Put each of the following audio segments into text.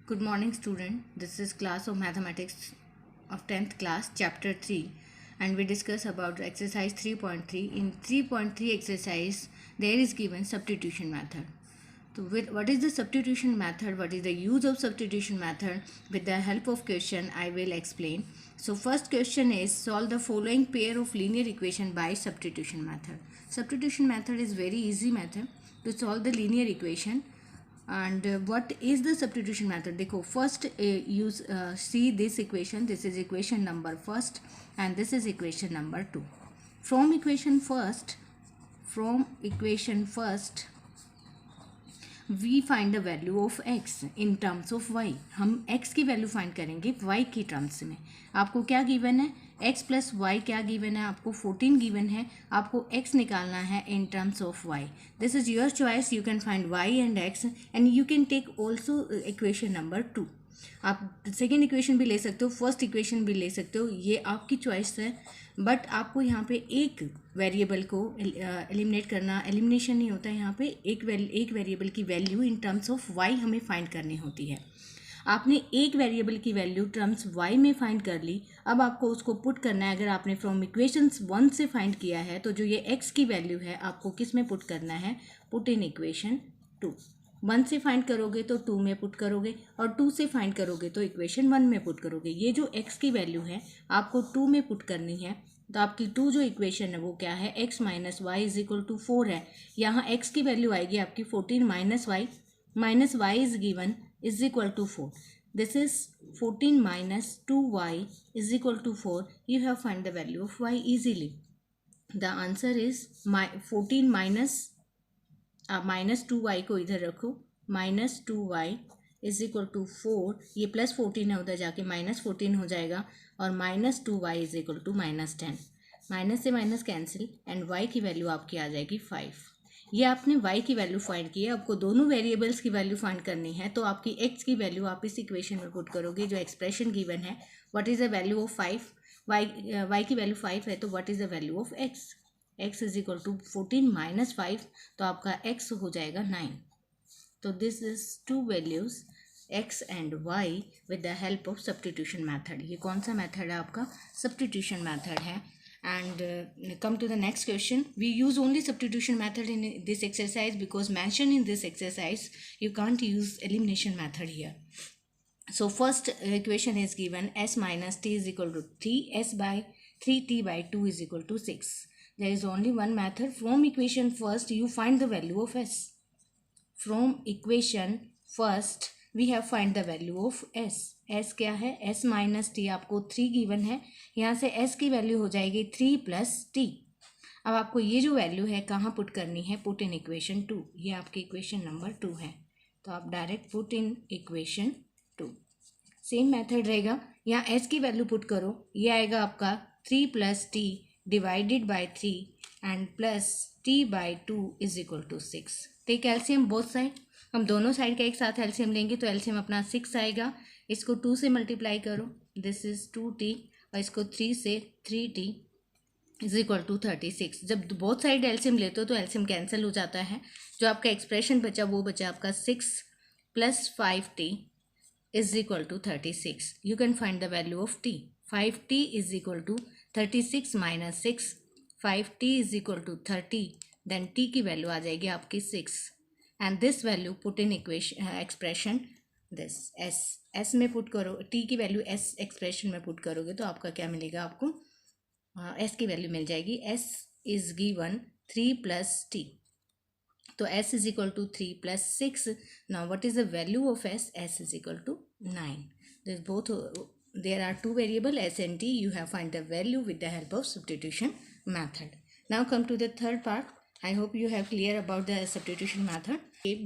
Good morning, student. This is class of mathematics of 10th class, chapter 3, and we discuss about exercise 3.3. In 3.3 exercise, there is given substitution method. So, what is the substitution method? What is the use of substitution method? With the help of question, I will explain. So, first question is solve the following pair of linear equation by substitution method. Substitution method is very easy method to solve the linear equation. And what is the substitution method? देखो first use see this equation. This is equation number first and this is equation number 2. From equation first we find the value of x in terms of y. हम x की value find करेंगे y की terms में. आपको क्या given है? x plus y क्या given है? आपको 14 गिवन है. आपको x निकालना है in terms of y. This is your choice. You can find y and x and you can take also equation number 2. आप सेकेंड इक्वेशन भी ले सकते हो, फर्स्ट इक्वेशन भी ले सकते हो, ये आपकी चॉइस है. बट आपको यहाँ पे एक वेरिएबल को एलिमिनेट करना, एलिमिनेशन नहीं होता है यहाँ पे. एक वेरिएबल की value in terms of y हमें फाइंड करनी होती है. आपने एक वेरिएबल की वैल्यू टर्म्स y में फाइंड कर ली. अब आपको उसको पुट करना है. अगर आपने फ्रॉम इक्वेशंस 1 से फाइंड किया है तो जो ये x की वैल्यू है आपको किस में पुट करना है? Put in equation 2. 1 से फाइंड करोगे तो 2 में पुट करोगे और 2 से फाइंड करोगे तो इक्वेशन 1 में पुट करोगे. ये जो x की वैल्यू है आपको 2 में पुट करनी है. तो आपकी 2 जो इक्वेशन है वो क्या है? x minus y is equal to 4 है. यहाँ x की वैल्यू आएगी आपकी 14 minus y is given is equal to 4. This is 14 minus 2y is equal to 4. You have find the value of y easily. The answer is 14 minus 2y को इधर रखो. Minus 2y is equal to 4. ये plus 14 है, उधर जाके minus 14 हो जाएगा. और minus 2y is equal to minus 10. Minus से माइनस कैंसिल एंड y की वैल्यू आपकी आ जाएगी 5. ये आपने y की वैल्यू फाइंड की है. आपको दोनों वेरिएबल्स की वैल्यू फाइंड करनी है. तो आपकी x की वैल्यू आप इस इक्वेशन में पुट करोगे. जो एक्सप्रेशन गिवन है, what is the value of 5? y की वैल्यू 5 है तो what is the value of x? x is equal to 14 minus 5, तो आपका x हो जाएगा 9. तो this is 2 values x and y with the help of substitution method. ये कौन सा मैथड है? आपका सब्स्टिट्यूशन मैथड है. And come to the next question. We use only substitution method in this exercise because mentioned in this exercise you can't use elimination method here. So first equation is given s minus t is equal to 3s by 3t by 2 is equal to 6. There is only one method. From equation first you find the value of s. From equation first we have find the value of s. s क्या है? s minus T. आपको 3 given है. यहाँ से s की value हो जाएगी 3 plus T. अब आपको ये जो वैल्यू है कहाँ पुट करनी है? Put in equation 2. ये आपकी इक्वेशन नंबर 2 है. तो आप direct put in equation 2. Same method रहेगा. यहाँ s की वैल्यू पुट करो. ये आएगा आपका 3 plus t divided by 3 and plus t by 2 is equal to 6. Take LCM both side. हम दोनों साइड का एक साथ एलसीएम लेंगे तो एलसीएम अपना 6 आएगा. इसको 2 से मल्टीप्लाई करो. दिस इज 2t और इसको 3 से 3t इज इक्वल टू 36. जब बोथ साइड एलसीएम लेते हो तो एलसीएम कैंसिल हो जाता है. जो आपका एक्सप्रेशन बचा वो बचा आपका 6 plus 5t is equal to 36. You can find the value of t. 5t is equal to 36 minus 6. 5t is equal to 30. Then t की वैल्यू आ जाएगी आपकी 6. And this value put in equation expression this s में put करो. t की value s expression में put करोगे तो आपका क्या मिलेगा? आपको s की वैल्यू मिल जाएगी. s is given 3 plus t. तो s is equal to 3 plus 6. Now what is the value of s? s is equal to 9. This both there are two variable s and t. You have find the value with the help of substitution method. Now come to the third part. I hope you have clear about the substitution method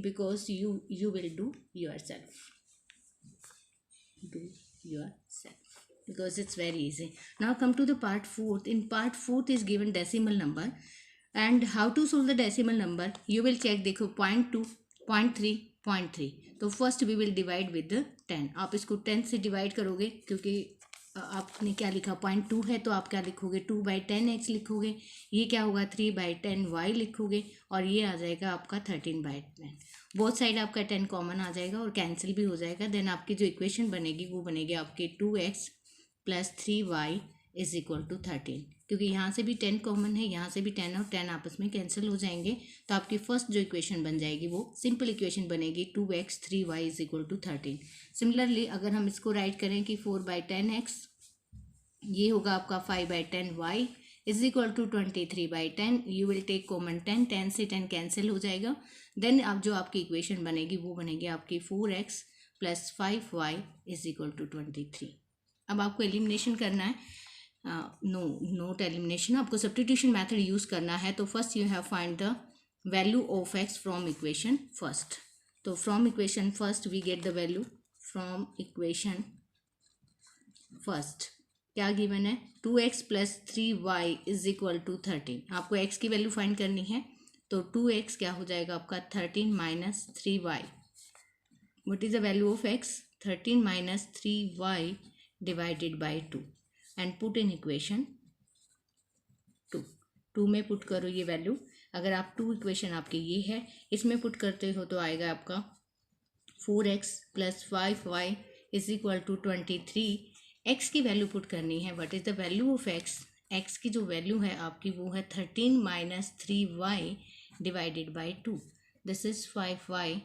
because you will do yourself. Do yourself because it's very easy. Now come to the part 4th. In part 4th is given decimal number and how to solve the decimal number. You will check. देखो 0.2, 0.3, 0.3. तो first we will divide with 10. आप इसको 10 से divide करोगे क्योंकि आपने क्या लिखा 0.2 है तो आप क्या लिखोगे 2/10x लिखोगे, ये क्या होगा 3/10y लिखोगे, और ये आ जाएगा आपका 13/10। बोथ साइड आपका 10 कॉमन आ जाएगा और कैंसिल भी हो जाएगा। देन आपकी जो इक्वेशन बनेगी वो बनेगी आपकी 2x + 3y = 13, क्योंकि यहाँ से भी 10 कॉमन है, यहाँ से भी 10 और 10 आपस में कैंसिल हो जाएंगे। तो आपकी फर्स्ट जो इक्वेशन बन जाएगी वो सिंपल इक्वेशन बनेगी 2x 3y = 13। सिमिलरली अगर हम इसको राइट करें कि 4/10x, ये होगा आपका 5/10y = 23/10। You will take common 10, 10 से 10 कैंसिल हो जाएगा। देन अब जो आपकी इक्वेशन बनेगी वो बनेगी आपकी 4x + 5y = 23। अब आपको एलिमिनेशन करना है, नोट एलिमिनेशन, आपको सब्स्टिट्यूशन मेथड यूज़ करना है। तो first you have find the value of x from equation first. तो from equation first we get the value from equation first. क्या गिवन है 2x + 3y = 13। आपको x की वैल्यू फाइंड करनी है, तो 2x क्या हो जाएगा आपका 13 - 3y। What is the value of x 13 - 3y / 2 and put in equation 2 में पुट करो ये वैल्यू। अगर आप 2 इक्वेशन आपकी ये है, इसमें पुट करते हो तो आएगा आपका 4x + 5y = 23। x की वैल्यू पुट करनी है, what is the value of x, x की जो वैल्यू है आपकी वो है 13 - 3y / 2। This is 5y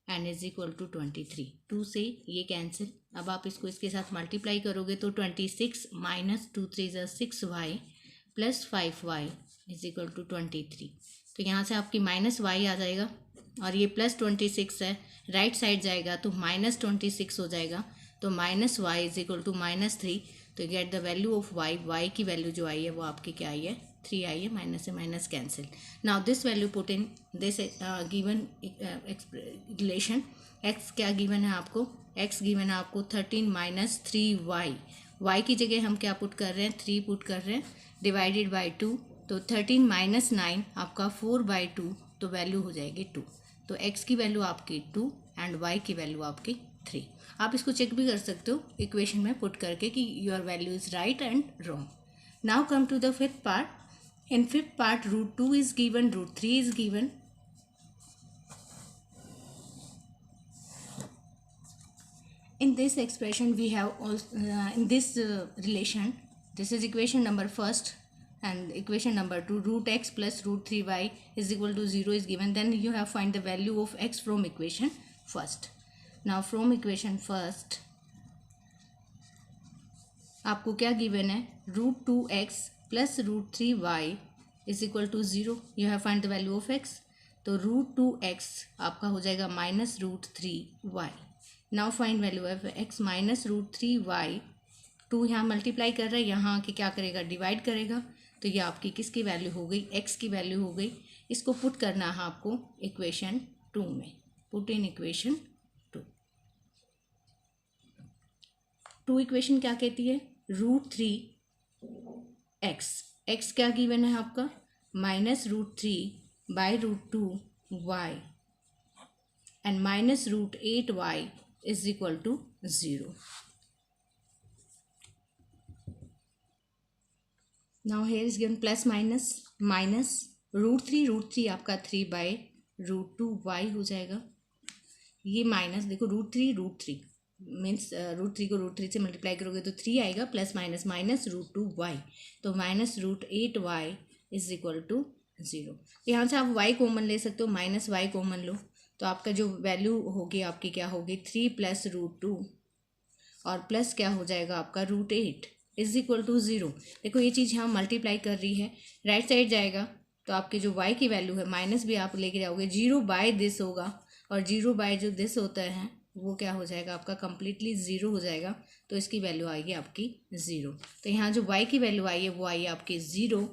and = 23। 2 से ये कैंसिल। अब आप इसको इसके साथ मल्टीप्लाई करोगे तो 26 - 2 3 = 6y + 5y = 23। तो यहाँ से आपकी -y आ जाएगा और ये +26 है, राइट साइड जाएगा तो -26 हो जाएगा, तो -y = -3। तो gate the value of y की वैल्यू जो आई है वो आपकी क्या आई है 3 आई है, माइनस से minus cancel. Now this value put in this given relation. x क्या गिवन है आपको, x गिवन है आपको 13 - 3y। y की जगह हम क्या पुट कर रहे हैं 3 पुट कर रहे हैं, / 2। तो 13 - 9 आपका 4/2, तो वैल्यू हो जाएगी 2। तो x की वैल्यू आपकी 2 एंड y की वैल्यू आपकी 3। आप इसको चेक भी कर सकते हो इक्वेशन में पुट करके कि your value is right and wrong. Now come to the fifth part. In fifth part √2 is given, √3 is given. In this expression we have also in this relation, this is equation number first and equation number 2, √x + √3y = 0 is given. Then you have find the value of x from equation first. Now from equation first आपको क्या given है √2x + √3y = 0। You have find the value of x। तो √2x आपका हो जाएगा -√3y। Now find value of x -√3y। 2 यहाँ multiply कर रहा है, यहाँ आके क्या करेगा डिवाइड करेगा, तो ये आपकी किसकी वैल्यू हो गई x की वैल्यू हो गई। इसको पुट करना है आपको इक्वेशन 2 में, पुट इन इक्वेशन 2 इक्वेशन क्या कहती है √3x, x क्या गिवन है आपका -√3/√2y and -√8y = 0। Now here is given plus minus √3 आपका 3/√2y हो जाएगा। ये माइनस देखो √3 मीन्स √3 को √3 से मल्टीप्लाई करोगे तो 3 आएगा, प्लस माइनस -√2y, तो -√8y = 0। यहाँ से आप y कॉमन ले सकते हो, -y कॉमन लो तो आपका जो वैल्यू होगी आपकी क्या होगी 3 + √2 और प्लस क्या हो जाएगा आपका √8 = 0। देखो ये चीज़ यहाँ मल्टीप्लाई कर रही है, राइट साइड जाएगा तो आपकी जो y की वैल्यू है माइनस भी आप लेके जाओगे, 0/this होगा और 0/ जो दिस होता है वो क्या हो जाएगा आपका कम्प्लीटली 0 हो जाएगा, तो इसकी वैल्यू आएगी आपकी 0। तो यहाँ जो y की वैल्यू आई है वो आई है आपकी 0।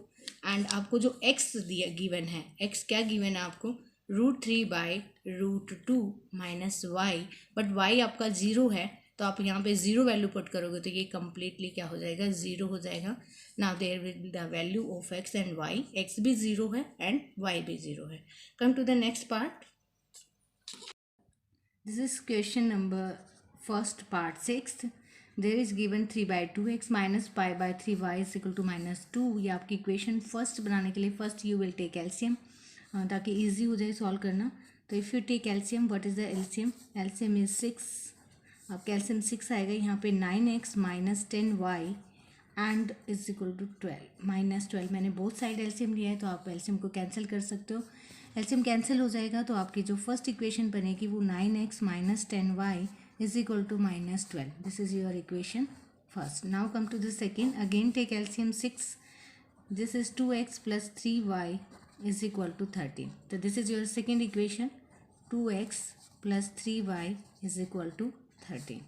एंड आपको जो x दिया गिवन है, x क्या गिवन है आपको √3/√2 - y, बट y आपका 0 है तो आप यहाँ पे 0 वैल्यू पुट करोगे तो ये कम्प्लीटली क्या हो जाएगा 0 हो जाएगा। Now there will be the value of x and y, x भी 0 है एंड y भी 0 है। Come to the next part. This is question number first part 6th. There is given 3/2x minus π/3y is equal to -2। ये आपकी equation first बनाने के लिए first you will take LCM ताकि ईजी हो जाए सॉल्व करना। तो if you take LCM, what is the LCM? LCM is 6। आपका एलसीएम 6 आएगा। यहाँ पे 9x minus 10y and is equal to 12 -12। मैंने बोथ साइड एलसीएम लिया है तो आप एलसीएम को कैंसिल कर सकते हो। एलसीएम कैंसिल हो जाएगा तो आपकी जो फर्स्ट इक्वेशन बनेगी वो 9x minus 10y is equal to -12. This is your equation first. Now come to the second. Again take LCM 6. This is 2x plus 3y is equal to 13. So this is your second equation. 2x plus 3y is equal to 13.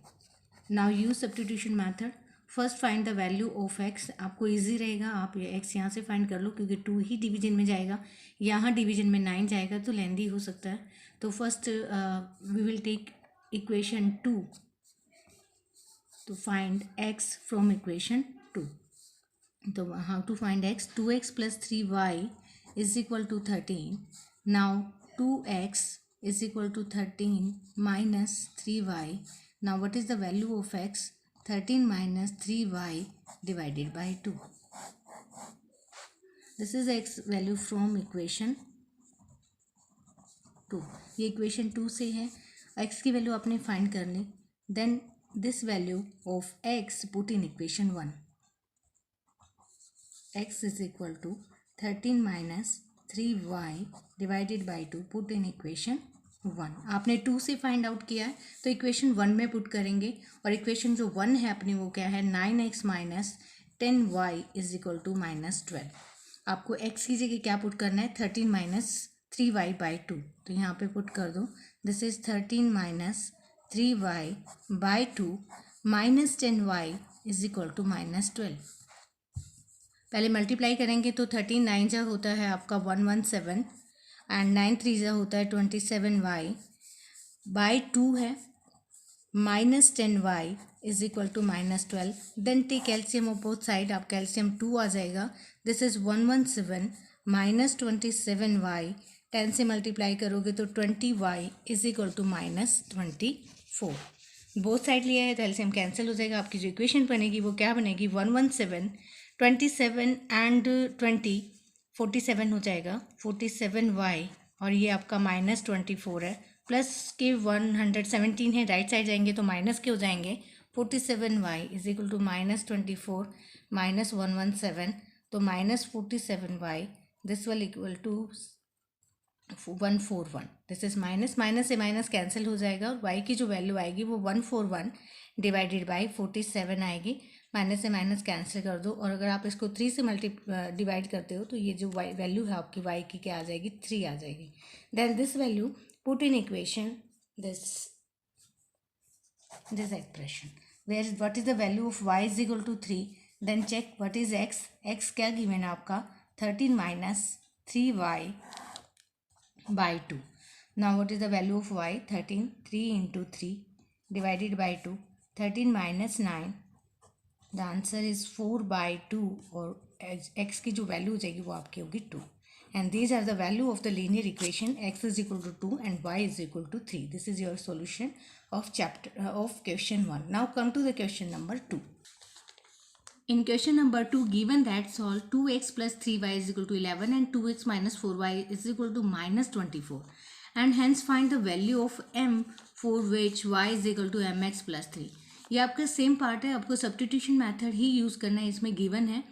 Now use substitution method. First find the value of x. आपको easy रहेगा, आप ये x यहाँ से find कर लो क्योंकि 2 ही division में जाएगा, यहाँ डिवीजन में 9 जाएगा तो लेंदी हो सकता है। तो first we will take equation 2 to find x from equation 2. So how to find x? 2x plus 3y is equal to 13. Now 2x is equal to 13 minus 3y. Now what is the value of x? 13 minus 3y divided by 2. This is x value from equation 2. ये equation 2 से है। x की value आपने find कर ली। Then this value of x put in equation 1. X is equal to 13 minus 3y divided by 2 put in equation 1. आपने 2 से find out किया है तो इक्वेशन 1 में पुट करेंगे और इक्वेशन जो 1 है अपनी वो क्या है? 9x minus 10y is equal to -12। आपको x की जगह क्या पुट करना है? 13 माइनस 3y बाई 2। तो यहाँ पे पुट कर दो। This is 13 minus 3y by 2 minus 10y is equal to -12। पहले मल्टीप्लाई करेंगे तो 13 9 जा होता है आपका 117 एंड 9 3 जा होता है 27y बाई 2 है minus 10y is equal to -12। Then take LCM of both side. आपका एलसीएम 2 आ जाएगा। दिस इज 117 माइनस 27y 10 से मल्टीप्लाई करोगे तो 20y is equal to -24। Both side लिया है तो एलसीएम कैंसिल हो जाएगा। आपकी जो इक्वेशन बनेगी वो क्या बनेगी? 117 27 एंड 20 47 हो जाएगा। 47y और ये आपका -24 है, प्लस के 117 है, राइट साइड जाएंगे तो माइनस के हो जाएंगे। 47y is equal to -24 minus 117 तो -47y this will equal to 141। This is minus से माइनस कैंसिल हो जाएगा और y की जो वैल्यू आएगी वो 141 डिवाइडेड बाई 47 आएगी। माइनस से माइनस कैंसिल कर दो और अगर आप इसको 3 से डिवाइड करते हो तो ये जो वैल्यू है आपकी y की क्या आ जाएगी? 3 आ जाएगी। Then this value put in equation this expression where what is the value of y is equal to 3। Then check what is x क्या गिवन है आपका? 13 minus 3y by 2। Now what is the value of y? 13 3 into 3 divided by 2 13 minus 9 the answer is 4/2 और x की जो value हो जाएगी वो आपकी होगी 2। And these are the value of the linear equation x is equal to 2 and y is equal to 3। This is your solution of chapter of question 1. Now come to the question number 2. In question number 2, given that solve 2x plus 3y is equal to 11 and 2x minus 4y is equal to -24 and hence find the value of m for which y is equal to mx plus 3. ये आपका same part है, आपको substitution method ही use करना है। इसमें given है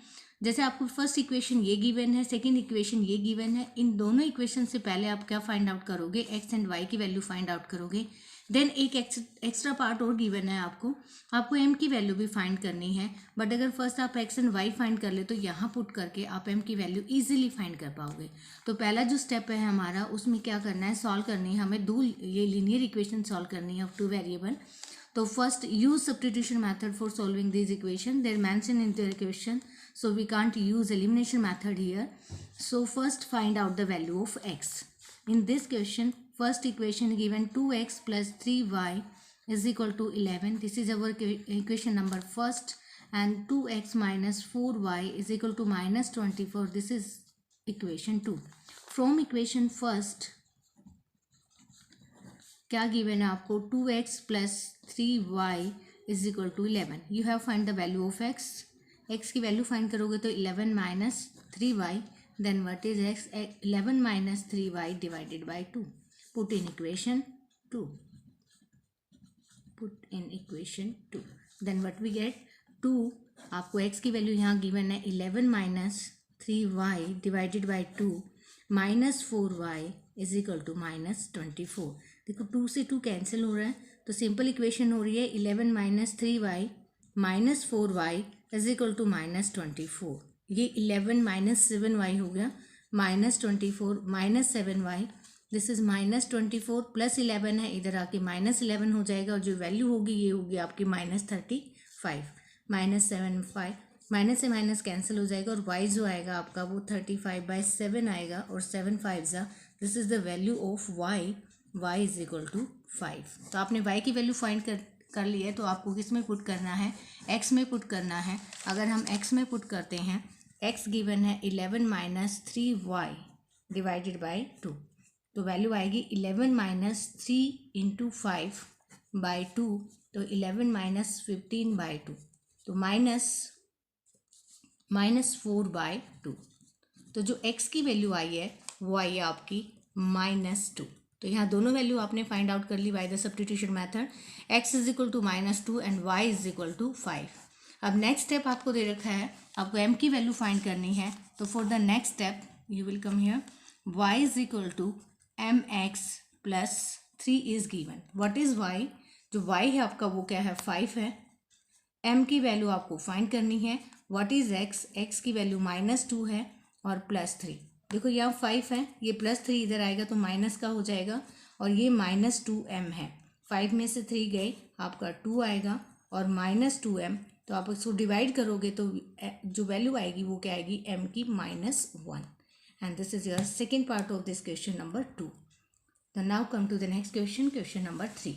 जैसे आपको फर्स्ट इक्वेशन ये गिवन है, सेकंड इक्वेशन ये गिवन है। इन दोनों इक्वेशन से पहले आप क्या फाइंड आउट करोगे? एक्स एंड वाई की वैल्यू फाइंड आउट करोगे। देन एक एक्स्ट्रा पार्ट और गिवन है आपको एम की वैल्यू भी फाइंड करनी है। बट अगर फर्स्ट आप एक्स एंड वाई फाइंड कर ले तो यहाँ पुट करके आप एम की वैल्यू इजीली फाइंड कर पाओगे। तो पहला जो स्टेप है हमारा उसमें क्या करना है? सॉल्व करनी है हमें ये लीनियर इक्वेशन सॉल्व करनी है ऑफ 2 वेरिएबल। तो first use substitution method for solving this equation. There mention in the equation so we can't use elimination method here. So first find out the value of x. In this question, first equation given 2x plus 3y is equal to 11. This is our equation number first, and 2x minus 4y is equal to -24. This is equation 2. From equation first क्या given है आपको? 2x plus 3y is equal to 11. You have find the value of x. x की value find करोगे तो 11 minus 3y. Then what is x? 11 minus 3y divided by 2. Put in equation 2. Put in equation 2. Then what we get? 2. आपको x की value यहाँ given है 11 minus 3y divided by 2 minus 4y is equal to minus 24. देखो 2 से 2 cancel हो रहा है तो सिंपल इक्वेशन हो रही है 11 minus 3y minus 4y is equal to minus 24. ये 11 माइनस 7y हो गया minus 24 minus 7y. This is minus 24 plus 11 है, इधर आके माइनस 11 हो जाएगा और जो वैल्यू होगी ये होगी आपकी माइनस 35. माइनस 7 माइनस से माइनस कैंसिल हो जाएगा और y जो आएगा आपका वो 35/7 आएगा और 7 5 जा. This is the value of y is equal to 5. तो आपने y की वैल्यू फाइंड कर ली है तो आपको किस में पुट करना है? x में पुट करना है. अगर हम x में पुट करते हैं, x गिवन है 11 माइनस 3y डिवाइडेड बाई 2, तो वैल्यू आएगी 11 माइनस 3 इंटू 5/2, तो 11 माइनस 15/2, तो माइनस 4/2. तो जो x की वैल्यू आई है वो आई है आपकी -2. तो यहाँ दोनों वैल्यू आपने फाइंड आउट कर ली by the substitution method. x is equal to -2 and y is equal to 5. अब नेक्स्ट स्टेप आपको दे रखा है, आपको m की वैल्यू फाइंड करनी है. तो for the next step you will come here, y is equal to mx plus 3 is given. What is y? जो y है आपका वो क्या है? 5 है. m की वैल्यू आपको फाइंड करनी है. What is x? x की वैल्यू -2 है और +3. देखो यहाँ 5 है, ये +3 इधर आएगा तो माइनस का हो जाएगा और ये -2m है. 5 में से 3 गए, आपका 2 आएगा और -2m. तो आप इसको डिवाइड करोगे तो जो वैल्यू आएगी वो क्या आएगी? m की -1. And this is your second part of this question number 2. तो now come to the next question, question number 3.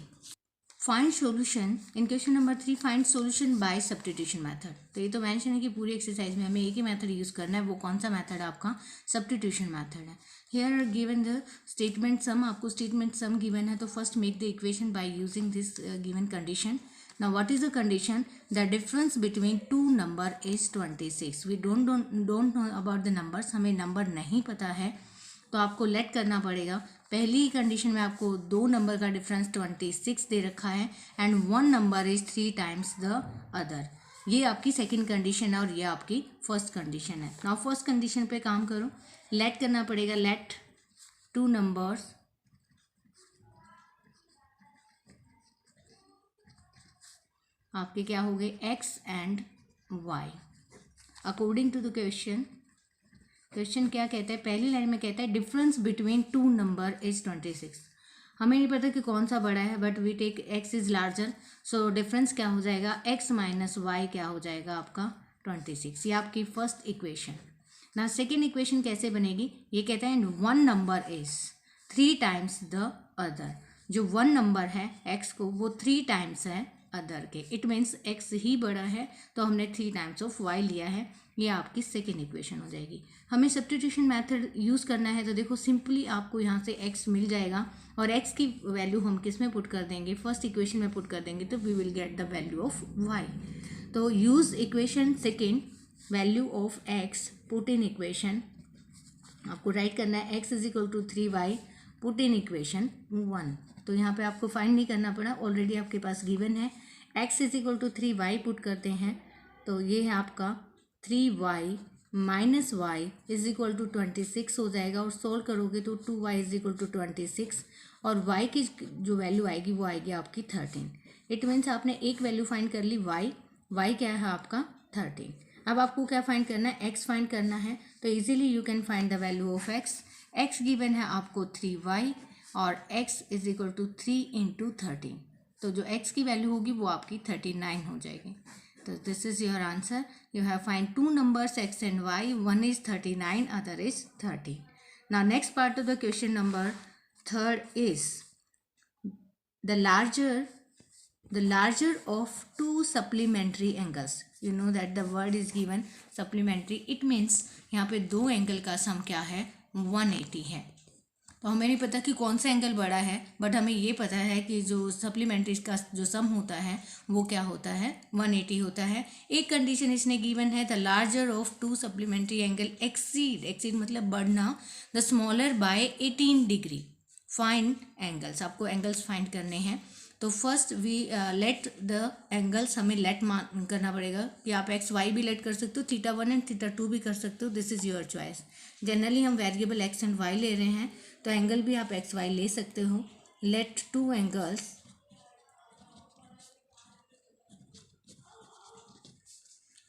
Find solution in question number 3. Find solution by substitution method. तो ये तो मेंशन है कि पूरी एक्सरसाइज में हमें एक ही मेथड यूज़ करना है. वो कौन सा मेथड है? आपका सब्स्टिट्यूशन मेथड है. Here given the statement sum. आपको स्टेटमेंट सम गिवन है तो first make the equation by using this given condition. Now what is the condition? The difference between two number is 26. We don't know about the numbers. हमें number नहीं पता है तो आपको late करना पड़ेगा. पहली कंडीशन में आपको 2 नंबर का डिफरेंस 26 दे रखा है and 1 number is 3 times the other. ये आपकी सेकंड कंडीशन है और ये आपकी फर्स्ट कंडीशन है. नाउ फर्स्ट कंडीशन पे काम करो. लेट करना पड़ेगा. लेट 2 नंबर्स आपके क्या हो गए? x and y. According to the question क्या कहता है? पहली लाइन में कहता है डिफरेंस बिटवीन 2 नंबर इज 26. हमें नहीं पता कि कौन सा बड़ा है but we take x is larger. So difference क्या हो जाएगा? x माइनस वाई क्या हो जाएगा? आपका 26. ये आपकी फर्स्ट इक्वेशन. ना सेकेंड इक्वेशन कैसे बनेगी? ये कहता है 1 number is 3 times the other. जो 1 नंबर है x को वो 3 टाइम्स है अदर के. इट मीन्स x ही बड़ा है तो हमने 3 टाइम्स ऑफ y लिया है. ये आपकी सेकेंड इक्वेशन हो जाएगी. हमें सब्स्टिट्यूशन मेथड यूज़ करना है तो देखो सिंपली आपको यहाँ से x मिल जाएगा और x की वैल्यू हम किस में पुट कर देंगे? फर्स्ट इक्वेशन में पुट कर देंगे तो we will get the value of y. तो use equation second, value of x put in equation. आपको राइट करना है x is equal to 3y put in equation 1. तो यहाँ पे आपको फाइंड नहीं करना पड़ा, ऑलरेडी आपके पास गिवन है. x is equal to 3y put करते हैं तो ये है आपका 3y minus y is equal to 26 हो जाएगा और सोल्व करोगे तो 2y इज इक्वल टू 26 और y की जो वैल्यू आएगी वो आएगी आपकी 13. इट मीन्स आपने एक वैल्यू फाइंड कर ली y क्या है आपका 13. अब आपको क्या फाइंड करना है? x फाइंड करना है. तो easily you can find the value of x given है आपको 3y और x is equal to 3 into 13. तो जो x की वैल्यू होगी वो आपकी 39 हो जाएगी. So this is your answer. You have find 2 numbers x and y. One is 39, other is 30. Now next part of the question number 3rd is the larger of 2 supplementary angles. You know that the word is given supplementary. It means यहाँ पे 2 angle का सम क्या है? 180 है. तो हमें नहीं पता कि कौन सा एंगल बड़ा है, बट हमें ये पता है कि जो सप्लीमेंट्री का जो सम होता है वो क्या होता है, 180 होता है। एक कंडीशन इसने गिवन है, the larger of two supplementary angle exceed मतलब बढ़ना the smaller by 18 degree. Find angles, आपको एंगल्स फाइंड करने हैं। तो first we let the angles, हमें लेट मान करना पड़ेगा कि आप एक्स वाई भी लेट कर सकते हो, θ1 एंड θ2 भी कर सकते हो, this is your choice. Generally हम वेरिएबल एक्स एंड वाई ले रहे हैं, तो एंगल भी आप एक्स वाई ले सकते हो। लेट टू एंगल्स,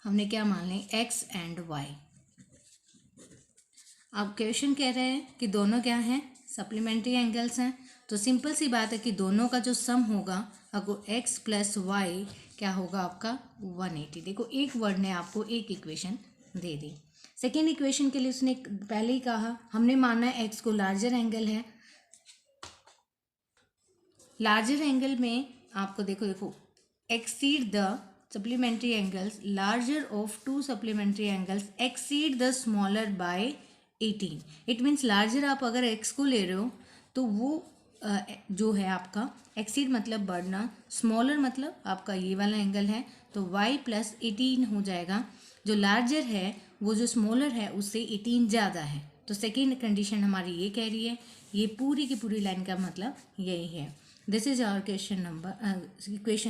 हमने क्या मान लें, एक्स एंड वाई। अब क्वेश्चन कह रहे हैं कि दोनों क्या हैं, सप्लीमेंट्री एंगल्स हैं, तो सिंपल सी बात है कि दोनों का जो सम होगा अगर एक्स प्लस वाई क्या होगा आपका 180। देखो एक वर्ड ने आपको एक इक्वेशन दे दी। सेकेंड इक्वेशन के लिए उसने पहले ही कहा, हमने माना है एक्स को लार्जर एंगल है। लार्जर एंगल में आपको देखो exceed the supplementary angles, larger of two supplementary angles exceed the smaller by 18। It means larger आप अगर एक्स को ले रहे हो तो वो जो है आपका एक्सीड मतलब बढ़ना, स्मॉलर मतलब आपका ये वाला एंगल है, तो y प्लस 18 हो जाएगा। जो लार्जर है वो जो स्मॉलर है उससे 18 ज़्यादा है। तो सेकेंड कंडीशन हमारी ये कह रही है, ये पूरी की पूरी लाइन का मतलब यही है। This is our equation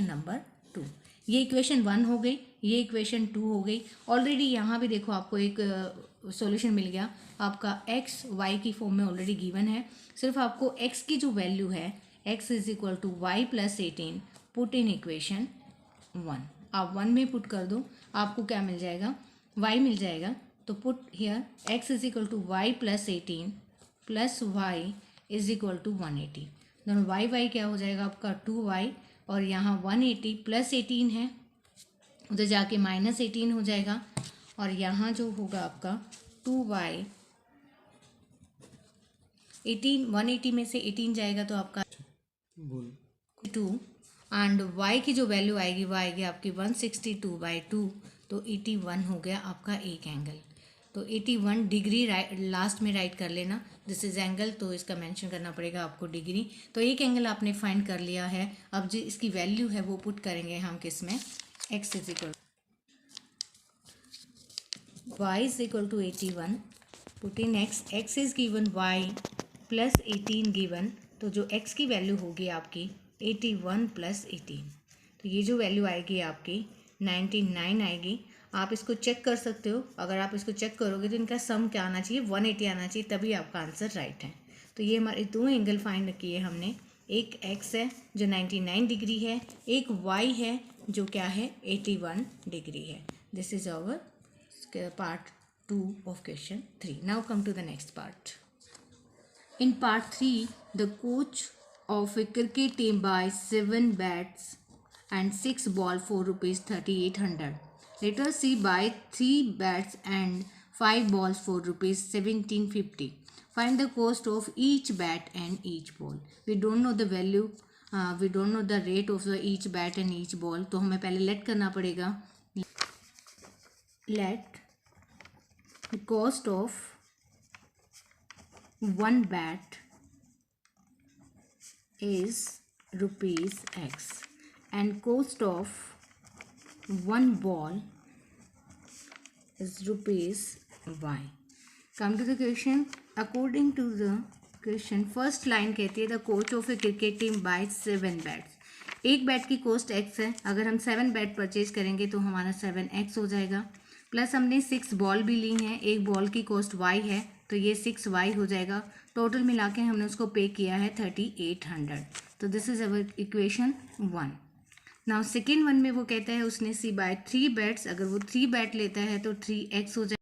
number 2। ये इक्वेशन 1 हो गई, ये इक्वेशन 2 हो गई। ऑलरेडी यहाँ भी देखो आपको एक सॉल्यूशन मिल गया, आपका एक्स वाई की फॉर्म में ऑलरेडी गिवन है। सिर्फ आपको एक्स की जो वैल्यू है x is equal to y plus 18 put in equation 1। आप 1 में पुट कर दो, आपको क्या मिल जाएगा, y मिल जाएगा। तो put here x is equal to y plus 18 plus y is equal to 180। दोनों y क्या हो जाएगा आपका 2y, और यहाँ 180 प्लस 18 है, उधर जाके माइनस 18 हो जाएगा, और यहाँ जो होगा आपका 2y 18, 180 में से 18 जाएगा तो आपका 2, एंड y की जो वैल्यू आएगी वो आएगी आपकी 162/2, तो 81 हो गया आपका एक एंगल। तो 81 डिग्री लास्ट में राइट कर लेना, दिस इज एंगल, तो इसका मेंशन करना पड़ेगा आपको डिग्री। तो एक एंगल आपने फाइंड कर लिया है। अब जो इसकी वैल्यू है वो पुट करेंगे हम किस में, x is equal y is equal to 81, put in x is given y plus 18 given, तो जो x की वैल्यू होगी आपकी 81 प्लस 18, तो ये जो वैल्यू आएगी आपकी 99 आएगी। आप इसको चेक कर सकते हो, अगर आप इसको चेक करोगे तो इनका सम क्या आना चाहिए, 180 आना चाहिए, तभी आपका आंसर राइट है। तो ये हमारे दो एंगल फाइंड किए हमने, एक x है जो 99 डिग्री है, एक y है जो क्या है 81 डिग्री है। This is our part 2 of question 3. Now come to the next part. In part 3, the coach of a cricket team buys 7 bats and 6 ball for rupees 3800. Later she buy 3 bats and 5 balls for rupees 1750. Find the cost of each bat and each ball. We don't know the value, we don't know the rate of the each bat and each ball. तो हमें पहले let करना पड़ेगा, let the cost of one bat is rupees x and cost of one ball is rupees y. Come to the question. According to the question, first line कहती है the coach of a cricket team buys 7 bats. एक bat की cost x है, अगर हम 7 bat purchase करेंगे तो हमारा 7x हो जाएगा, प्लस हमने 6 बॉल भी ली हैं, एक बॉल की कॉस्ट y है, तो ये 6y हो जाएगा। टोटल मिला के हमने उसको पे किया है 3800। तो this is our equation 1। Now second one में वो कहता है उसने सी बाय 3 बैट्स, अगर वो 3 बैट लेता है तो 3x हो जाएगा,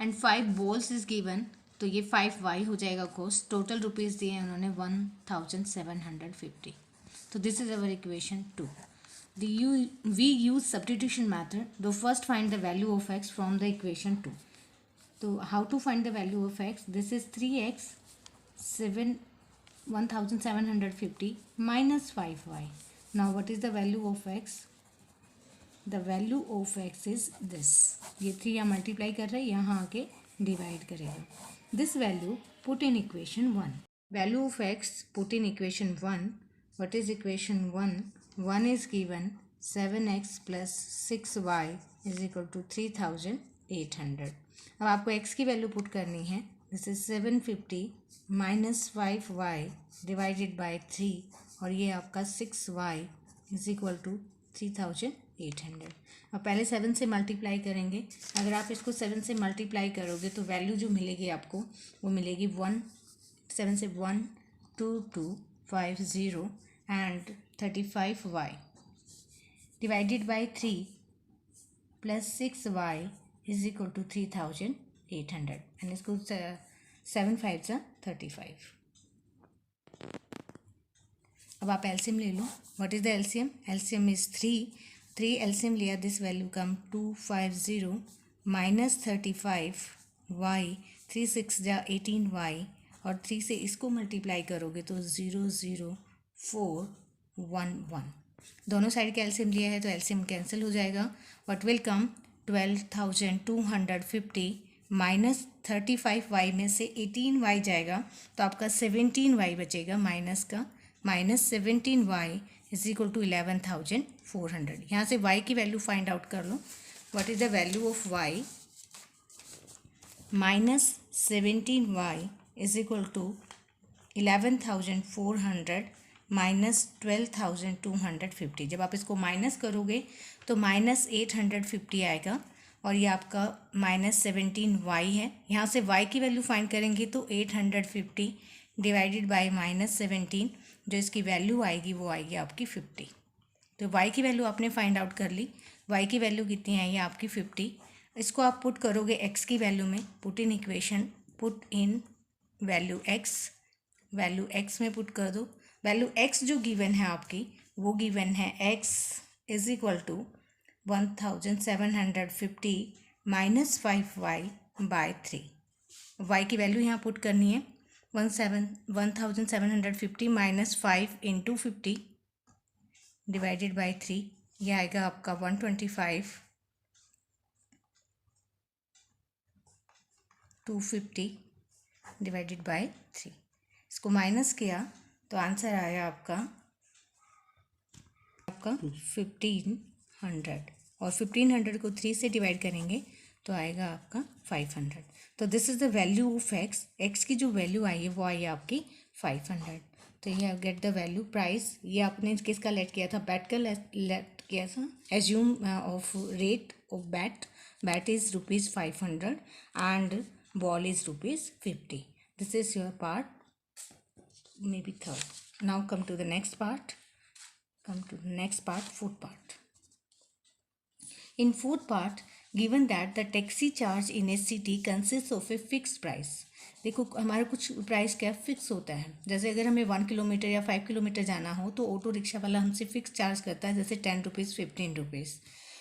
एंड 5 बॉल्स इज गिवन, तो ये 5y हो जाएगा कॉस्ट। टोटल रुपीज़ दिए हैं उन्होंने 1750। तो this is our equation 2। We use substitution method. So first find the value of x from the equation 2. So how to find the value of x? This is 3x 1750 minus 5y. Now what is the value of x? The value of x is this. ये 3 यहाँ multiply कर रहे हैं, यहाँ आके divide करेगा. This value put in equation 1. Value of x put in equation 1. What is equation 1? 1 is given 7x plus 6y is equal to 3800. अब आपको x की वैल्यू पुट करनी है. This is 750 minus 5y divided by 3 और ये आपका 6y is equal to 3800. अब पहले 7 से मल्टीप्लाई करेंगे. अगर आप इसको 7 से मल्टीप्लाई करोगे तो वैल्यू जो मिलेगी आपको वो मिलेगी 7 से 12250 and 35y divided by 3 plus 6y is equal to 3800 and इसको 7 5 सा 35. अब आप एलसीएम ले लो. What is the LCM? LCM is 3 LCM लिया. This value come 250 minus 35y 3 6 जा 18y और 3 से इसको मल्टीप्लाई करोगे तो 00411. दोनों साइड का एलसीएम लिया है तो एलसीएम कैंसिल हो जाएगा. What will come 12250 minus 35y में से 18y जाएगा तो आपका 17y बचेगा माइनस का. Minus 17y is equal to 11400. यहाँ से y की वैल्यू फाइंड आउट कर लो. What is the value of y? Minus 17y is equal to 11400 minus 12250. जब आप इसको माइनस करोगे तो माइनस 850 आएगा और ये आपका माइनस 17y है. यहाँ से y की वैल्यू फाइंड करेंगे तो 850 डिवाइडेड बाई माइनस 17 जो इसकी वैल्यू आएगी वो आएगी आपकी 50. तो y की वैल्यू आपने फाइंड आउट कर ली. y की वैल्यू कितनी आई है आपकी 50. इसको आप पुट करोगे x की वैल्यू में. Put in equation, put in value x में पुट कर दो. वैल्यू x जो गिवन है आपकी वो गिवन है x is equal to 1750 minus 5y by 3. y की वैल्यू यहाँ पुट करनी है. 1750 माइनस 5 इंटू 50 डिवाइडेड बाई 3 ये आएगा आपका 125 250 डिवाइडेड बाई 3. इसको माइनस किया तो आंसर आया आपका 1500 और 1500 को 3 से डिवाइड करेंगे तो आएगा आपका 500. तो this is the value of x की जो वैल्यू आई है वो आई है आपकी 500. तो ये गेट द वैल्यू. प्राइस ये आपने किसका लेट किया था? बैट का लेट किया था. Assume of rate of bat is ₹500 and ball is ₹50. This is your part, may be third. Now come to the next part. Fourth part. In fourth part, given that the taxi charge in a city consists of a fixed price. देखो हमारा कुछ price क्या fix होता है. जैसे अगर हमें 1 kilometre या 5 किलोमीटर जाना हो तो ऑटो रिक्शा वाला हमसे फिक्स चार्ज करता है, जैसे 10 रुपीज़ 15 रुपीज़.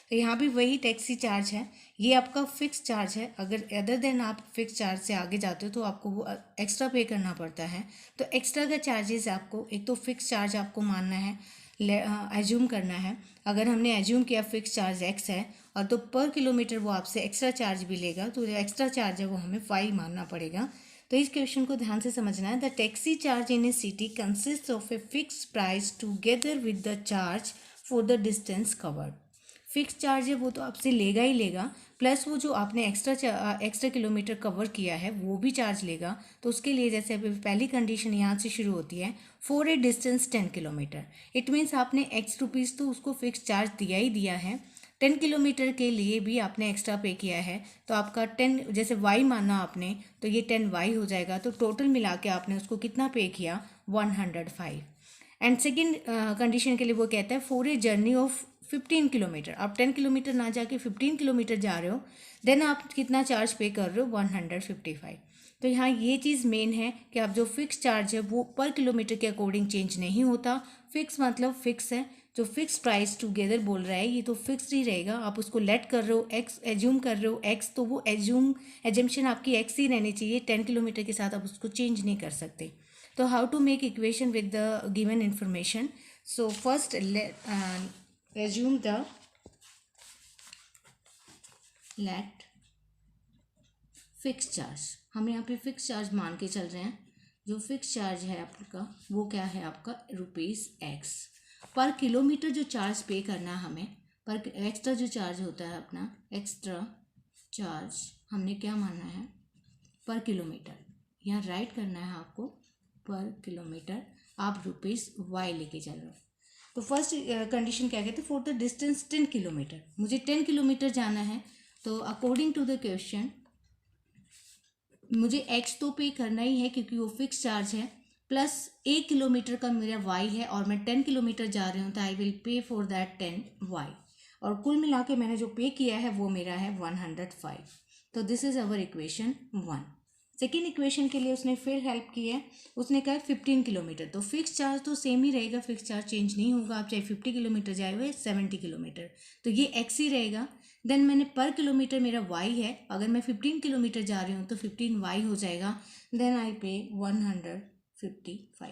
तो यहाँ भी वही टैक्सी चार्ज है. ये आपका फिक्स चार्ज है. अगर अदर देन आप फिक्स चार्ज से आगे जाते हो तो आपको वो एक्स्ट्रा पे करना पड़ता है. तो एक्स्ट्रा का चार्जेस आपको, एक तो फिक्स चार्ज आपको मानना है, एज्यूम करना है. अगर हमने एज्यूम किया फिक्स चार्ज x है और तो पर किलोमीटर वो आपसे एक्स्ट्रा चार्ज भी लेगा तो जो एक्स्ट्रा चार्ज है वो हमें 5 मानना पड़ेगा. तो इस क्वेश्चन को ध्यान से समझना है. The taxi charge in A city consist of a fix price together with the charge for the distance covered. Fix charge है वो तो आपसे लेगा ही लेगा, प्लस वो जो आपने एक्स्ट्रा किलोमीटर कवर किया है वो भी चार्ज लेगा. तो उसके लिए जैसे अभी पहली कंडीशन यहाँ से शुरू होती है, for a distance 10 kilometre. It means आपने x रुपीज़ तो उसको फिक्स चार्ज दिया ही दिया है. 10 किलोमीटर के लिए भी आपने एक्स्ट्रा पे किया है तो आपका 10, जैसे y माना आपने तो ये 10y हो जाएगा. तो टोटल मिला के आपने उसको कितना पे किया? 105. एंड सेकेंड कंडीशन के लिए वो कहता है for a journey of 15 kilometre. आप 10 किलोमीटर ना जाके 15 किलोमीटर जा रहे हो, देन आप कितना चार्ज पे कर रहे हो? 155. तो यहाँ ये चीज़ मेन है कि आप जो फिक्स चार्ज है वो पर किलोमीटर के अकॉर्डिंग चेंज नहीं होता. फिक्स मतलब फिक्स है. जो फिक्स प्राइस टुगेदर बोल रहा है ये तो फिक्स ही रहेगा. आप उसको लेट कर रहे हो एक्स, एज्यूम कर रहे हो एक्स, तो वो एजम्पशन आपकी एक्स ही रहनी चाहिए. 10 किलोमीटर के साथ आप उसको चेंज नहीं कर सकते. तो how to make equation with the given information? So first assume the let fix charge, हम यहाँ पे फिक्स चार्ज मान के चल रहे हैं। जो फिक्स चार्ज है आपका वो क्या है आपका ₹X। पर किलोमीटर जो चार्ज पे करना है हमें, पर एक्स्ट्रा जो चार्ज होता है अपना एक्स्ट्रा चार्ज हमने क्या माना है पर किलोमीटर, यहाँ राइट करना है आपको पर किलोमीटर, आप ₹Y लेके चल रहे हो। तो फर्स्ट कंडीशन क्या कहते हैं, फॉर द डिस्टेंस 10 किलोमीटर, मुझे 10 किलोमीटर जाना है। तो अकॉर्डिंग टू द क्वेश्चन मुझे एक्स तो पे करना ही है क्योंकि वो फिक्स चार्ज है, प्लस 1 किलोमीटर का मेरा वाई है और मैं 10 किलोमीटर जा रही हूँ तो I will pay for that 10 y, और कुल मिला के मैंने जो पे किया है वो मेरा है 105। तो this is our equation 1। Second equation के लिए उसने फिर हेल्प की है, उसने कहा 15 किलोमीटर। तो फिक्स चार्ज तो सेम ही रहेगा, फिक्स चार्ज चेंज नहीं होगा, आप चाहे 50 किलोमीटर जाए हुए 70 किलोमीटर, तो ये एक्स ही रहेगा। देन मैंने पर किलोमीटर मेरा वाई है, अगर मैं 15 किलोमीटर जा रही हूँ तो 15 वाई हो जाएगा। Then I pay 155।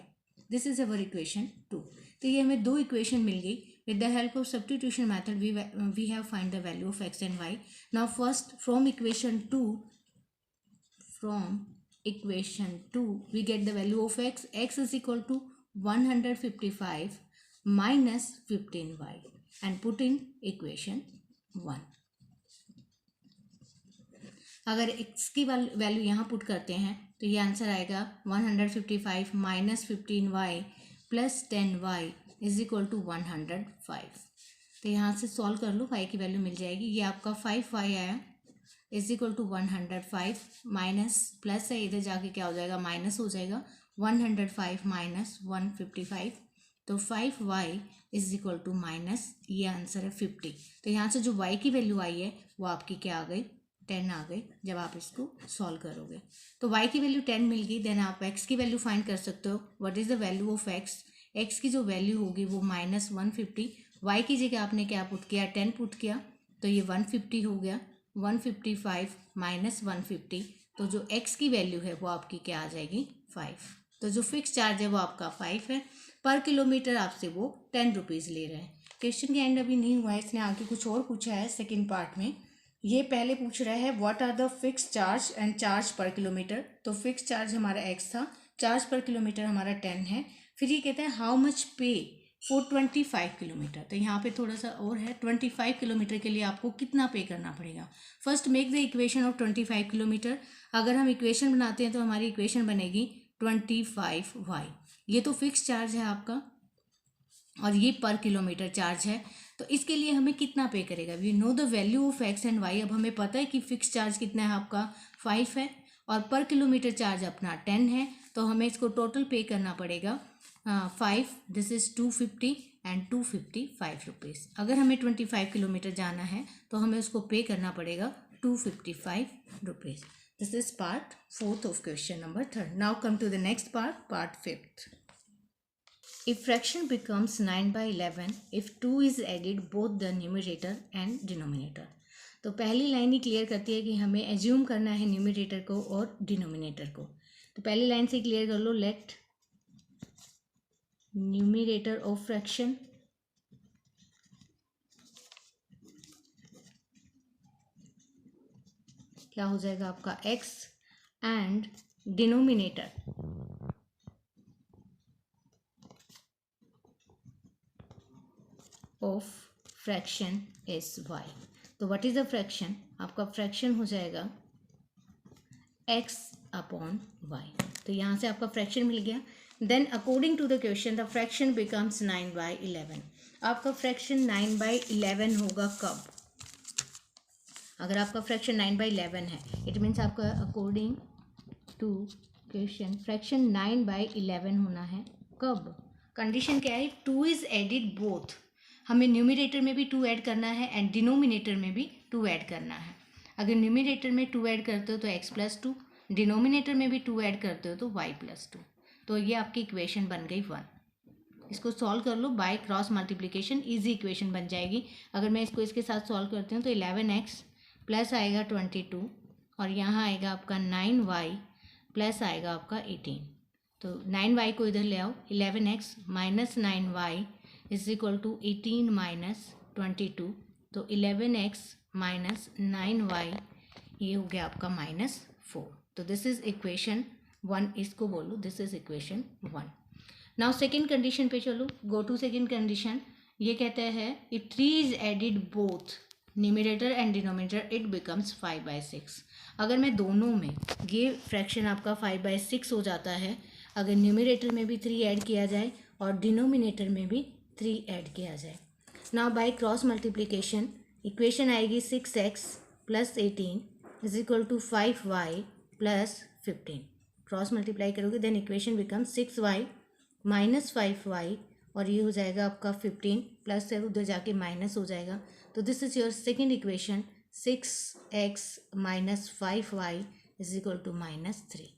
This is our equation 2। तो ये हमें दो इक्वेशन मिल गई। With the help of substitution method we have find the value of x and y. Now first from equation 2 we get the value of x. X is equal to 155 minus 15y and put in equation 1. अगर x की value यहाँ put करते हैं तो ये answer आएगा 155 minus 15y plus 10y is equal to 105। तो यहाँ से सॉल्व कर लो, y की वैल्यू मिल जाएगी। ये आपका 5y आया is equal to 105 minus plus है, इधर जाके क्या हो जाएगा माइनस हो जाएगा, 105 माइनस 155, तो 5y is equal to minus, ये आंसर है 50। तो यहाँ से जो y की वैल्यू आई है वो आपकी क्या आ गई 10 आ गई जब आप इसको सॉल्व करोगे। तो y की वैल्यू 10 मिल गई। देन आप x की वैल्यू फाइंड कर सकते हो। What is the value of x? x की जो वैल्यू होगी वो माइनस 150, y की जगह आपने क्या पुट किया 10 पुट किया, तो ये 150 हो गया। 155 माइनस 150, तो जो x की वैल्यू है वो आपकी क्या आ जाएगी 5। तो जो फिक्स चार्ज है वो आपका 5 है, पर किलोमीटर आपसे वो 10 रुपीज़ ले रहे हैं। क्वेश्चन के एंड अभी नहीं हुआ है, इसने आगे कुछ और पूछा है सेकेंड पार्ट में। ये पहले पूछ रहा है what are the fix charge and charge per kilometre. तो फिक्स चार्ज हमारा x था, चार्ज पर किलोमीटर हमारा 10 है। फिर ये कहता है how much pay for 25 kilometre. तो यहाँ पे थोड़ा सा और है, 25 किलोमीटर के लिए आपको कितना पे करना पड़ेगा। First make the equation of 25 kilometre. अगर हम इक्वेशन बनाते हैं तो हमारी इक्वेशन बनेगी 25y। ये तो फिक्स चार्ज है आपका और ये पर किलोमीटर चार्ज है, तो इसके लिए हमें कितना पे करेगा। We know the value of x and y. अब हमें पता है कि फिक्स चार्ज कितना है आपका 5 है और पर किलोमीटर चार्ज अपना 10 है, तो हमें इसको टोटल पे करना पड़ेगा 5, दिस इज 250 एंड 255 रुपीज़। अगर हमें 25 किलोमीटर जाना है तो हमें उसको पे करना पड़ेगा 255 rupees. This is part 4th of question number 3rd। Now come to the next part, part 5th। If fraction becomes 9/11 if 2 is added both the numerator and denominator। तो पहली लाइन ही क्लियर करती है कि हमें एज्यूम करना है numerator को और डिनोमिनेटर को। तो पहली लाइन से क्लियर कर लो, लेट न्यूमरेटर ऑफ फ्रैक्शन क्या हो जाएगा आपका x and denominator of fraction is y। तो व्हाट इज द फ्रैक्शन? आपका फ्रैक्शन हो जाएगा x अपॉन y। तो यहाँ से आपका फ्रैक्शन मिल गया। Then according to the question the fraction becomes 9/11। आपका फ्रैक्शन 9/11 होगा कब? अगर आपका फ्रैक्शन 9/11 है, इट मीन्स आपका अकॉर्डिंग टू क्वेश्चन फ्रैक्शन 9/11 होना है कब? कंडीशन क्या है? 2 इज एडिड बोथ। हमें न्यूमरेटर में भी 2 ऐड करना है एंड डिनोमिनेटर में भी 2 ऐड करना है। अगर न्यूमरेटर में 2 ऐड करते हो तो x+2, डिनोमिनेटर में भी 2 ऐड करते हो तो y+2। तो ये आपकी इक्वेशन बन गई 1। इसको सॉल्व कर लो by cross multiplication, easy equation बन जाएगी। अगर मैं इसको इसके साथ सॉल्व करती हूँ तो 11x प्लस आएगा 22 और यहाँ आएगा आपका 9y प्लस आएगा आपका 18। तो 9y को इधर ले आओ, 11x minus 9y is equal to 18 minus 22। तो 11x माइनस 9y ये हो गया आपका -5। 4। तो दिस इज इक्वेशन 1, इसको बोलो this is equation 1। Now second condition पे चलो, गो टू सेकेंड कंडीशन। ये कहता है if 3 is added both numerator and denominator it becomes 5/6। अगर मैं दोनों में, ये फ्रैक्शन आपका 5/6 हो जाता है अगर न्यूमरेटर में भी 3 ऐड किया जाए और डिनोमिनेटर में भी 3 ऐड किया जाए। Now by cross multiplication equation आएगी 6x + 18 = 5y + 15। क्रॉस मल्टीप्लाई करोगे then equation become 6y - 5y और ये हो जाएगा आपका 15 प्लस है उधर जाके माइनस हो जाएगा। तो this is your second equation 6x - 5y = -3।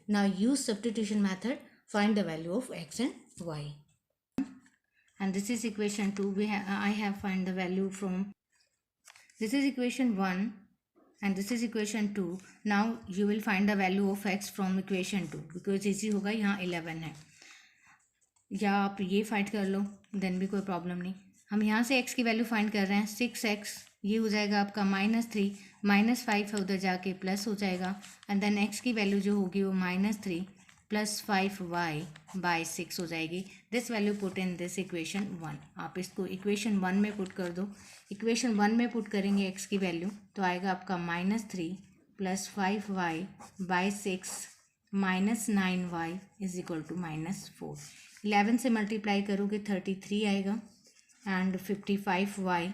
Now use substitution method, find the value of x and y. And this is equation 2. I have find the value from, this is equation 1 and this is equation 2. Now you will find the value of x from equation 2 because easy होगा, यहाँ 11 है, या आप ये find कर लो then भी कोई problem नहीं। हम यहाँ से x की वैल्यू फाइंड कर रहे हैं 6x, ये हो जाएगा आपका -3 -5 है उधर जाके प्लस हो जाएगा एंड देन x की वैल्यू जो होगी वो -3 + 5y/6 हो जाएगी। This value put in this equation 1। आप इसको इक्वेशन 1 में पुट कर दो। इक्वेशन 1 में पुट करेंगे x की वैल्यू तो आएगा आपका -3 + 5y/6 -9y = -4। 11 से मल्टीप्लाई करोगे 33 आएगा एंड 55y,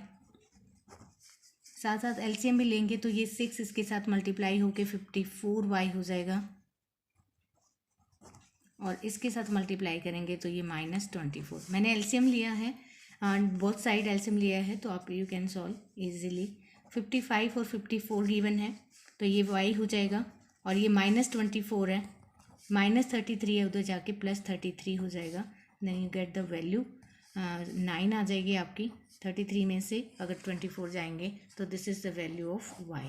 साथ साथ एलसीएम भी लेंगे तो ये 6 इसके साथ मल्टीप्लाई होके 54y हो जाएगा और इसके साथ मल्टीप्लाई करेंगे तो ये -24। मैंने एलसीएम लिया है एंड बोथ साइड एलसीएम लिया है तो आप यू कैन सॉल्व इजीली। 55 और 54 गिवन है तो ये y हो जाएगा और ये -24 है, -33 है उधर जाके +33 हो जाएगा। Then you get the value 9 आ जाएगी आपकी 33 में से अगर 24 जाएंगे तो this is the value of y।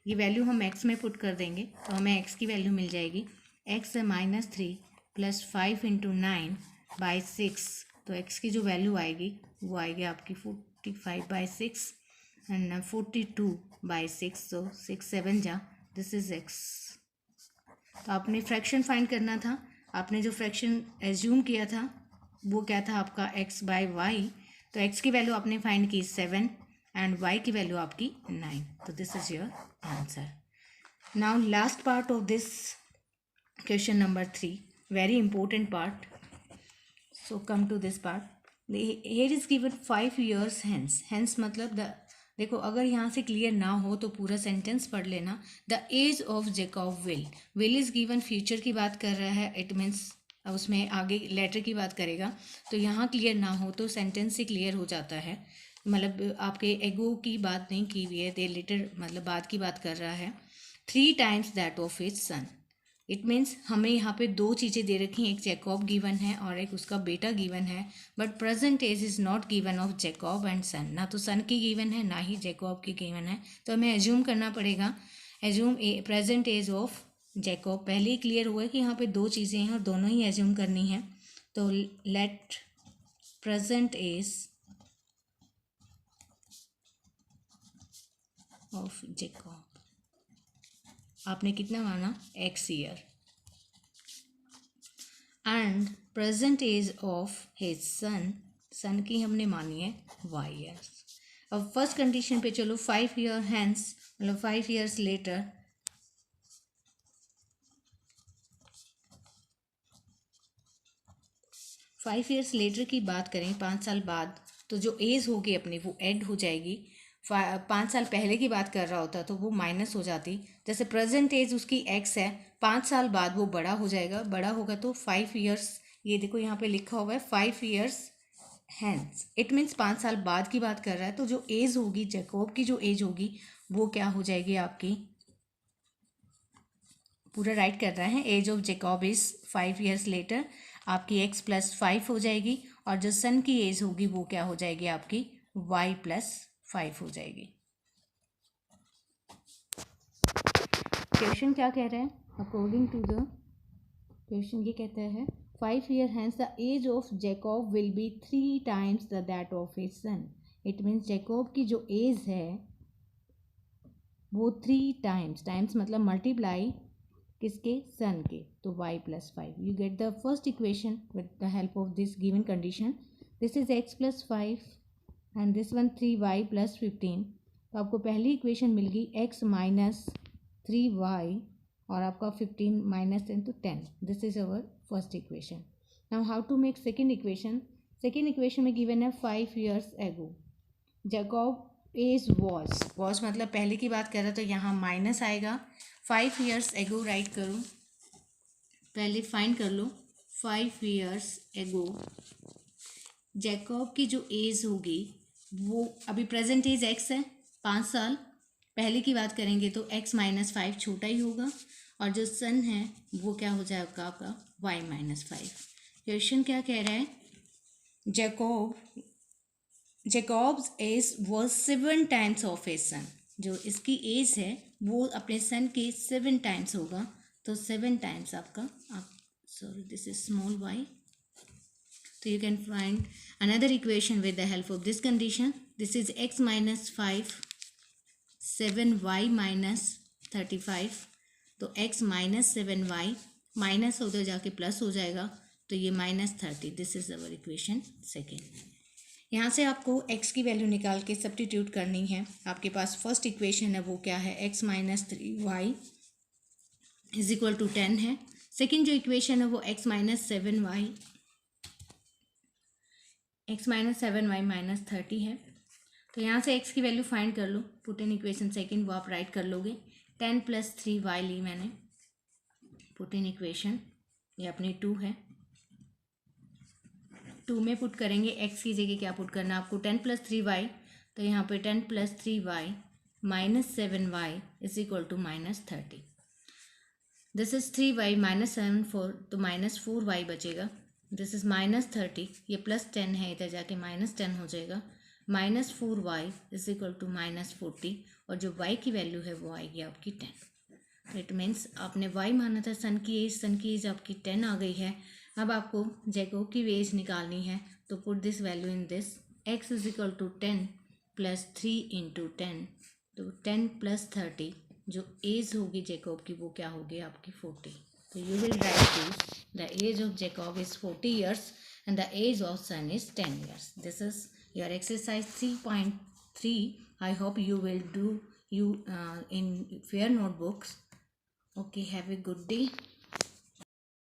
ये वैल्यू हम x में पुट कर देंगे तो हमें x की वैल्यू मिल जाएगी। x है -3 + 5 × 9/6 तो x की जो वैल्यू आएगी वो आएगी आपकी 45/6 एंड 42/6 तो 6 7 जा दिस इज x। तो आपने फ्रैक्शन फाइंड करना था, आपने जो फ्रैक्शन एज्यूम किया था वो क्या था आपका x/y। तो x की वैल्यू आपने फाइंड की 7 एंड y की वैल्यू आपकी 9। तो this is your answer. Now last part of this question number 3, very important part. So come to this part. Here is given 5 years hence। Hence मतलब देखो अगर यहाँ से क्लियर ना हो तो पूरा सेंटेंस पढ़ लेना। The age of Jacob will is given, future की बात कर रहा है, इट मीन्स उसमें आगे लेटर की बात करेगा तो यहाँ क्लियर ना हो तो सेंटेंस से क्लियर हो जाता है। मतलब आपके एगो की बात नहीं की हुई है, दे लेटर मतलब बाद की बात कर रहा है। 3 times that of his son, it means हमें यहाँ पे 2 चीज़ें दे रखी हैं, एक जैकॉब गिवन है और एक उसका बेटा गिवन है। But present age is not given of Jacob and son, ना तो सन की गिवन है ना ही जैकॉब की गिवन है। तो हमें एज्यूम करना पड़ेगा, assume present age of Jacob. पहले ही क्लियर हुआ है कि यहाँ पे 2 चीज़ें हैं और दोनों ही एज्यूम करनी है। तो let present age of Jacob, आपने कितना माना x year, and present age of his son, son की हमने मानी है y ईयर्स। अब फर्स्ट कंडीशन पे चलो, 5 year hence मतलब 5 years later, five years later की बात करें 5 साल बाद तो जो एज होगी अपनी वो ऐड हो जाएगी। 5 साल पहले की बात कर रहा होता तो वो माइनस हो जाती। जैसे प्रेजेंट एज उसकी x है, 5 साल बाद वो बड़ा हो जाएगा, बड़ा होगा तो 5 years, ये देखो यहाँ पे लिखा हुआ है 5 years हैंस, इट मीन्स 5 साल बाद की बात कर रहा है। तो जो एज होगी जैकॉब की, जो एज होगी वो क्या हो जाएगी आपकी, पूरा राइट कर रहा है, age of Jacob is 5 years later, आपकी x + 5 हो जाएगी और जो सन की एज होगी वो क्या हो जाएगी आपकी y + 5 हो जाएगी। क्वेश्चन क्या कह रहा है, अकॉर्डिंग टू द क्वेश्चन ये कहता है 5 year hence the age of Jacob will be 3 times the that of his son. It means Jacob की जो एज है वो 3 times, टाइम्स मतलब मल्टीप्लाई किसके, सन के, तो y plus 5. You get the first equation with the help of this given condition. This is x plus 5 and this one 3y plus 15. तो आपको पहली इक्वेशन मिल गई x माइनस 3y और आपका 15 माइनस 10 तो 10. This is our first equation. Now how to make second equation. Second equation में given है 5 years ago Jacob age was मतलब पहले की बात कर रहा तो यहाँ माइनस आएगा. 5 years ago राइट करो, पहले फाइंड कर लो. 5 years ago जैकब की जो एज होगी वो अभी प्रेजेंट एज x है 5 साल. पहले की बात करेंगे तो x माइनस 5 छोटा ही होगा और जो सन है वो क्या हो जाएगा आपका y माइनस 5. क्वेश्चन क्या कह रहा है, Jacob's age was 7 times of a son. जो इसकी एज है वो अपने सन के 7 times होगा. तो 7 times आपका sorry this is small y. तो you can find another equation with the help of this condition. This is x minus 5 7y minus 35. तो x माइनस 7y माइनस उधर जाके प्लस हो जाएगा तो ये minus 30. This is our equation second. यहाँ से आपको x की वैल्यू निकाल के सब्स्टिट्यूट करनी है. आपके पास फर्स्ट इक्वेशन है वो क्या है, x minus 3y is equal to 10 है. सेकेंड जो इक्वेशन है वो x माइनस 7y माइनस 30 है. तो यहाँ से x की वैल्यू फाइंड कर लो. पुट इन इक्वेशन सेकेंड वो आप राइट कर लोगे. 10 प्लस 3y ली मैंने. पुट इन इक्वेशन ये अपनी 2 है. 2 में पुट करेंगे x की जगह क्या पुट करना आपको 10 प्लस 3y. तो यहाँ पे 10 plus 3y minus 7y is equal to minus 30. This is 3y minus 7 4 तो माइनस 4y बचेगा. दिस इज माइनस 30 ये प्लस 10 है इधर जाके माइनस 10 हो जाएगा. Minus 4y is equal to minus 40 और जो y की वैल्यू है वो आएगी आपकी 10. तो इट मीन्स आपने y माना था सन की एज आपकी 10 आ गई है. अब आपको जैकब की एज निकालनी है तो put this value in this. x is equal to 10 plus 3 into 10 तो 10 प्लस 30 जो एज होगी जैकब की वो क्या होगी आपकी 40. तो you will write this the age of Jacob is 40 years and the age of son is 10 years. This is your exercise 3.3. I hope you will do you in fair notebooks. Okay, have a good day.